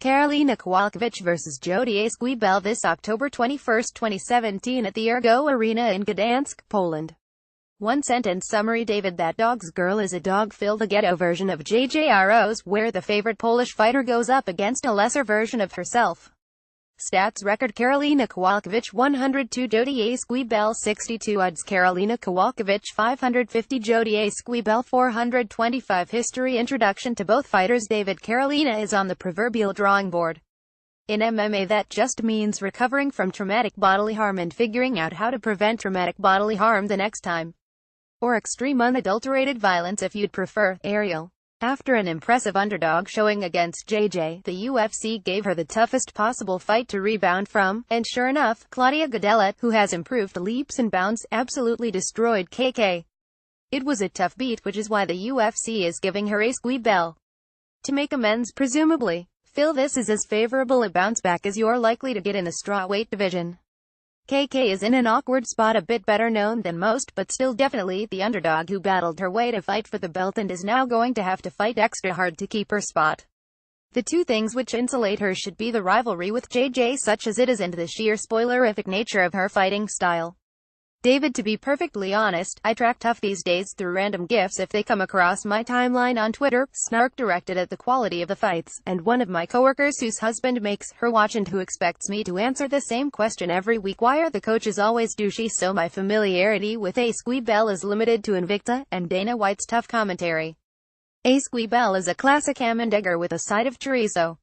Karolina Kowalkiewicz vs Jodie Esquibel this October 21, 2017 at the Ergo Arena in Gdańsk, Poland. One-sentence summary: David That Dog's Girl is a dog-filled ghetto version of JJRO's, where the favorite Polish fighter goes up against a lesser version of herself. Stats record: Karolina Kowalkiewicz 102, Jodie Esquibel 62 odds. Karolina Kowalkiewicz 550, Jodie Esquibel 425. History. Introduction to both fighters. David: Karolina is on the proverbial drawing board. In MMA, that just means recovering from traumatic bodily harm and figuring out how to prevent traumatic bodily harm the next time. Or extreme unadulterated violence if you'd prefer. Ariel. After an impressive underdog showing against JJ, the UFC gave her the toughest possible fight to rebound from, and sure enough, Claudia Gadelha, who has improved leaps and bounds, absolutely destroyed KK. It was a tough beat, which is why the UFC is giving her Esquibel to make amends, presumably. Phil, this is as favorable a bounce back as you're likely to get in the strawweight division. KK is in an awkward spot, a bit better known than most, but still definitely the underdog who battled her way to fight for the belt and is now going to have to fight extra hard to keep her spot. The two things which insulate her should be the rivalry with JJ, such as it is, and the sheer spoilerific nature of her fighting style. David: to be perfectly honest, I track tough these days through random gifs if they come across my timeline on Twitter, snark directed at the quality of the fights, and one of my coworkers whose husband makes her watch and who expects me to answer the same question every week: why are the coaches always douchey? So my familiarity with Esquibel is limited to Invicta, and Dana White's tough commentary. Esquibel is a classic ham and egger with a side of chorizo.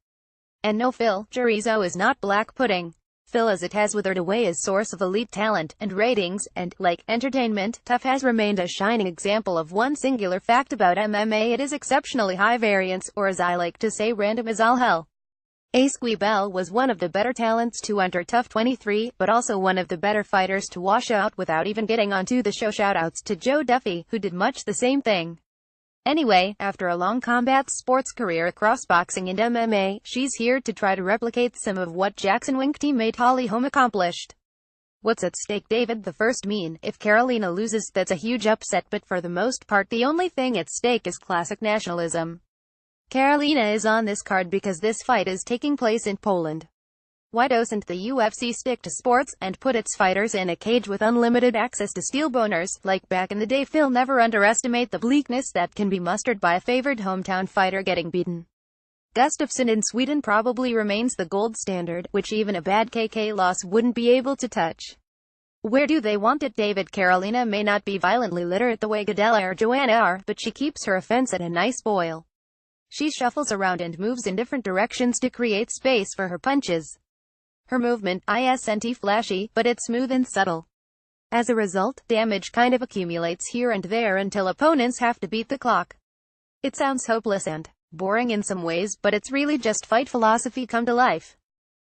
And no, Phil, chorizo is not black pudding. Phil, as it has withered away as source of elite talent and ratings, and, like entertainment, tough has remained a shining example of one singular fact about MMA: it is exceptionally high variance, or as I like to say, random as all hell. Esquibel was one of the better talents to enter Tough 23, but also one of the better fighters to wash out without even getting onto the show. Shoutouts to Joe Duffy, who did much the same thing. Anyway, after a long combat sports career across boxing and MMA, she's here to try to replicate some of what Jackson Wink teammate Holly Holm accomplished. What's at stake, David? The first: if Karolina loses, that's a huge upset, but for the most part the only thing at stake is classic nationalism. Karolina is on this card because this fight is taking place in Poland. Why doesn't the UFC stick to sports, and put its fighters in a cage with unlimited access to steel boners, like back in the day? Phil, never underestimate the bleakness that can be mustered by a favored hometown fighter getting beaten. Gustafsson in Sweden probably remains the gold standard, which even a bad KK loss wouldn't be able to touch. Where do they want it, David? Karolina may not be violently literate the way Gadelha or Joanna are, but she keeps her offense at a nice boil. She shuffles around and moves in different directions to create space for her punches. Her movement isn't flashy, but it's smooth and subtle. As a result, damage kind of accumulates here and there until opponents have to beat the clock. It sounds hopeless and boring in some ways, but it's really just fight philosophy come to life.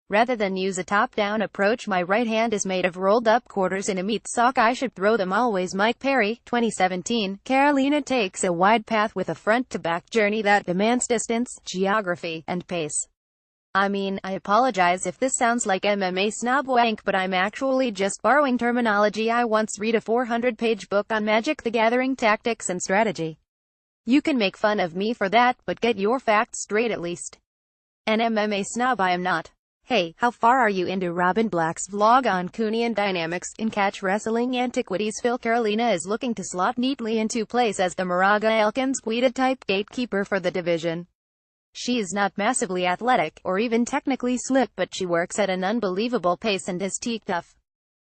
Rather than use a top-down approach, my right hand is made of rolled-up quarters in a meat sock. I should throw them always. Mike Perry, 2017. Karolina takes a wide path with a front-to-back journey that demands distance, geography, and pace. I mean, I apologize if this sounds like MMA snob wank, but I'm actually just borrowing terminology I once read a 400-page book on Magic the Gathering tactics and strategy. You can make fun of me for that, but get your facts straight at least. An MMA snob I am not. Hey, how far are you into Robin Black's vlog on Kunian dynamics in catch wrestling antiquities? Phil, Karolina is looking to slot neatly into place as the Moraga Elkins Guida-type gatekeeper for the division. She is not massively athletic, or even technically slick, but she works at an unbelievable pace and is tough.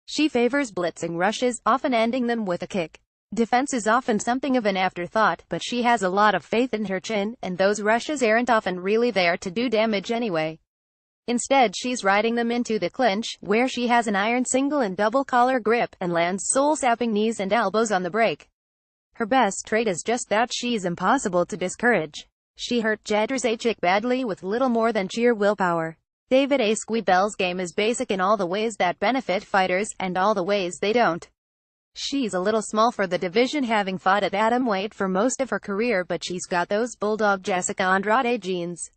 She favors blitzing rushes, often ending them with a kick. Defense is often something of an afterthought, but she has a lot of faith in her chin, and those rushes aren't often really there to do damage anyway. Instead, she's riding them into the clinch, where she has an iron single and double collar grip, and lands soul-sapping knees and elbows on the break. Her best trait is just that: she's impossible to discourage. She hurt Jędrzejczyk badly with little more than sheer willpower. David Esquibel's game is basic in all the ways that benefit fighters, and all the ways they don't. She's a little small for the division, having fought at atomweight for most of her career, but she's got those bulldog Jessica Andrade genes,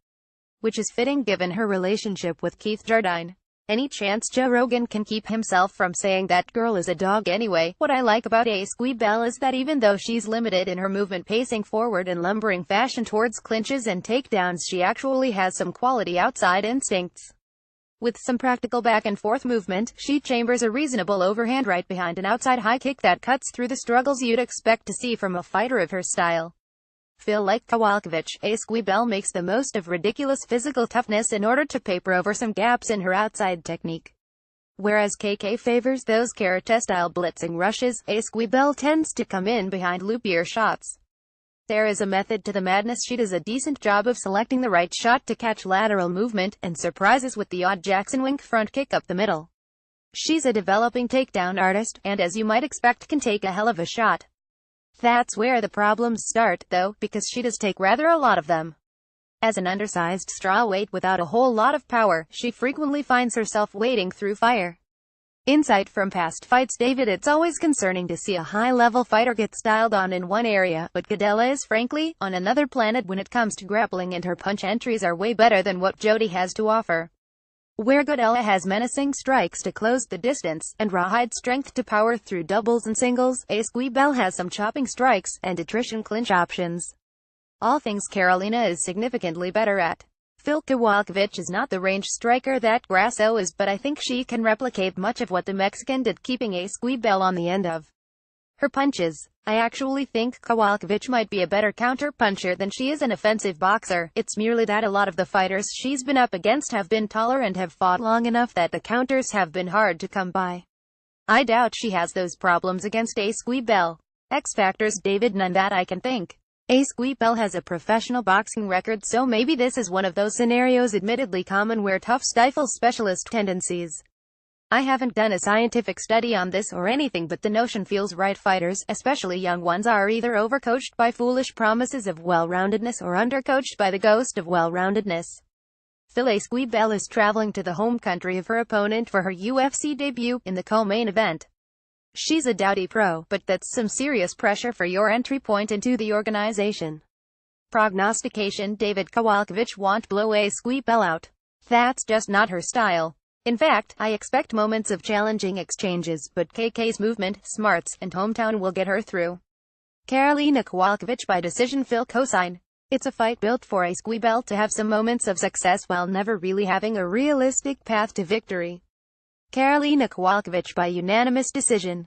which is fitting given her relationship with Keith Jardine. Any chance Joe Rogan can keep himself from saying that girl is a dog anyway? What I like about Esquibel is that even though she's limited in her movement, pacing forward in lumbering fashion towards clinches and takedowns, she actually has some quality outside instincts. With some practical back-and-forth movement, she chambers a reasonable overhand right behind an outside high kick that cuts through the struggles you'd expect to see from a fighter of her style. Feel like Kowalkiewicz, Esquibel makes the most of ridiculous physical toughness in order to paper over some gaps in her outside technique. Whereas KK favors those karate-style blitzing rushes, Esquibel tends to come in behind loopier shots. There is a method to the madness. She does a decent job of selecting the right shot to catch lateral movement, and surprises with the odd Jackson Wink front kick up the middle. She's a developing takedown artist, and as you might expect can take a hell of a shot. That's where the problems start, though, because she does take rather a lot of them. As an undersized strawweight without a whole lot of power, she frequently finds herself wading through fire. Insight from past fights: David, it's always concerning to see a high-level fighter get styled on in one area, but Karolina is frankly on another planet when it comes to grappling, and her punch entries are way better than what Jodie has to offer. Where Karolina has menacing strikes to close the distance, and rawhide strength to power through doubles and singles, Esquibel has some chopping strikes, and attrition clinch options. All things Karolina is significantly better at. Kowalkiewicz is not the range striker that Grasso is, but I think she can replicate much of what the Mexican did, keeping Esquibel on the end of her punches. I actually think Kowalkiewicz might be a better counter-puncher than she is an offensive boxer. It's merely that a lot of the fighters she's been up against have been taller and have fought long enough that the counters have been hard to come by. I doubt she has those problems against Esquibel. X factors, David, none that I can think. Esquibel has a professional boxing record, so maybe this is one of those scenarios admittedly common where tough stifles specialist tendencies. I haven't done a scientific study on this or anything, but the notion feels right. Fighters, especially young ones, are either overcoached by foolish promises of well-roundedness or undercoached by the ghost of well-roundedness. Esquibel is traveling to the home country of her opponent for her UFC debut, in the co-main event. She's a doughty pro, but that's some serious pressure for your entry point into the organization. Prognostication: David, Kowalkiewicz won't blow Esquibel out. That's just not her style. In fact, I expect moments of challenging exchanges, but KK's movement, smarts, and hometown will get her through. Karolina Kowalkiewicz by decision. Cosine. It's a fight built for Esquibel to have some moments of success while never really having a realistic path to victory. Karolina Kowalkiewicz by unanimous decision.